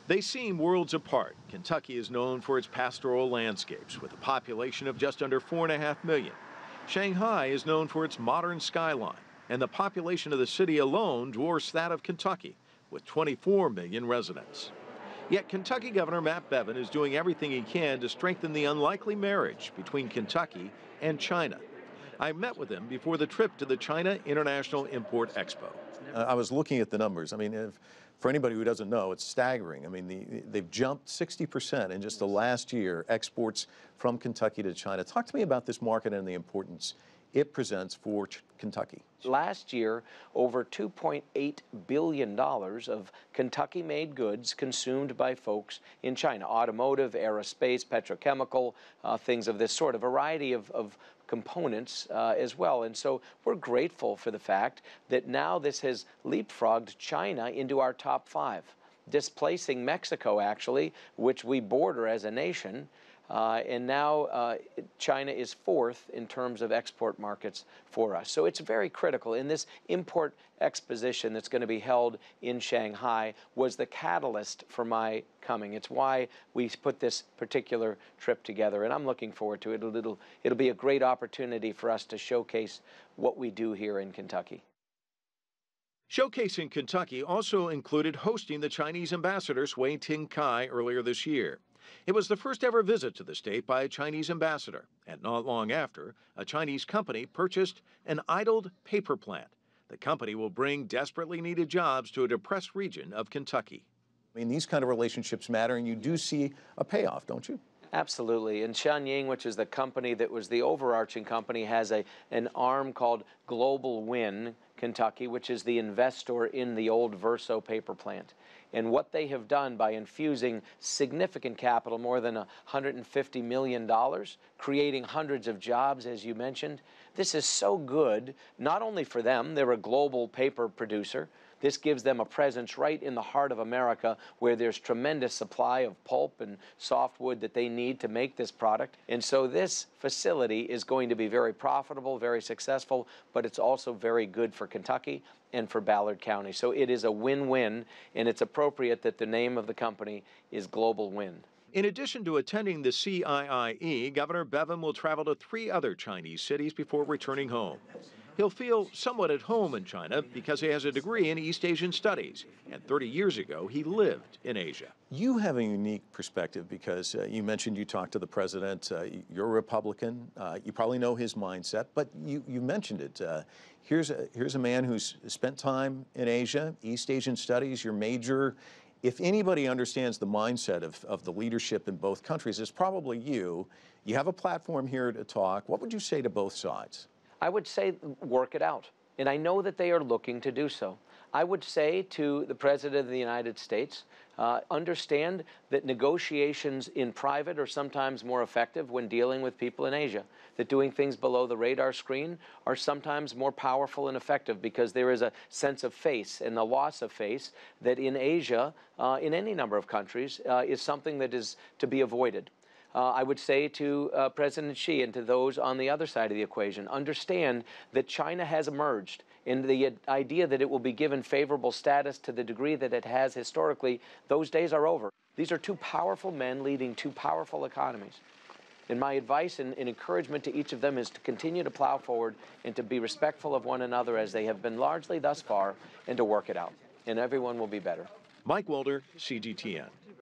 They seem worlds apart. Kentucky is known for its pastoral landscapes, with a population of just under 4.5 million. Shanghai is known for its modern skyline, and the population of the city alone dwarfs that of Kentucky, with 24 million residents. Yet Kentucky Governor Matt Bevin is doing everything he can to strengthen the unlikely marriage between Kentucky and China. I met with him before the trip to the China International Import Expo. I was looking at the numbers. I mean, for anybody who doesn't know, it's staggering. I mean, they've jumped 60% in just the last year, exports from Kentucky to China. Talk to me about this market and the importance it presents for Kentucky. Last year, over $2.8 billion of Kentucky-made goods consumed by folks in China. Automotive, aerospace, petrochemical, things of this sort, a variety of components as well. And so we're grateful for the fact that now this has leapfrogged China into our top 5, displacing Mexico, actually, which we border as a nation. And now China is 4th in terms of export markets for us. So it's very critical. And this import exposition that's going to be held in Shanghai was the catalyst for my coming. It's why we put this particular trip together, and I'm looking forward to it. It'll be a great opportunity for us to showcase what we do here in Kentucky. Showcasing Kentucky also included hosting the Chinese ambassador Sui Ting-kai earlier this year. It was the first ever visit to the state by a Chinese ambassador, and not long after, a Chinese company purchased an idled paper plant. The company will bring desperately needed jobs to a depressed region of Kentucky. I mean, these kind of relationships matter, and you do see a payoff, don't you? Absolutely. And Shanying, which is the company that was the overarching company, has an arm called Global Win Kentucky, which is the investor in the old Verso paper plant. And what they have done by infusing significant capital, more than $150 million, creating hundreds of jobs, as you mentioned, this is so good, not only for them, they're a global paper producer. This gives them a presence right in the heart of America, where there's tremendous supply of pulp and softwood that they need to make this product. And so this facility is going to be very profitable, very successful, but it's also very good for Kentucky and for Ballard County. So it is a win-win, and it's appropriate that the name of the company is Global Win. In addition to attending the CIIE, Governor Bevin will travel to 3 other Chinese cities before returning home. He'll feel somewhat at home in China because he has a degree in East Asian Studies, and 30 years ago he lived in Asia. You have a unique perspective because you mentioned you talked to the president. You're a Republican. You probably know his mindset, but you mentioned it. Here's a man who's spent time in Asia, East Asian Studies, your major. If anybody understands the mindset of the leadership in both countries, it's probably you. You have a platform here to talk. What would you say to both sides? I would say work it out, and I know that they are looking to do so. I would say to the President of the United States, understand that negotiations in private are sometimes more effective when dealing with people in Asia, that doing things below the radar screen are sometimes more powerful and effective because there is a sense of face and the loss of face that in Asia, in any number of countries, is something that is to be avoided. I would say to President Xi and to those on the other side of the equation, understand that China has emerged, and the idea that it will be given favorable status to the degree that it has historically, those days are over. These are 2 powerful men leading 2 powerful economies. And my advice and encouragement to each of them is to continue to plow forward and to be respectful of one another as they have been largely thus far, and to work it out. And everyone will be better. Mike Wilder, CGTN.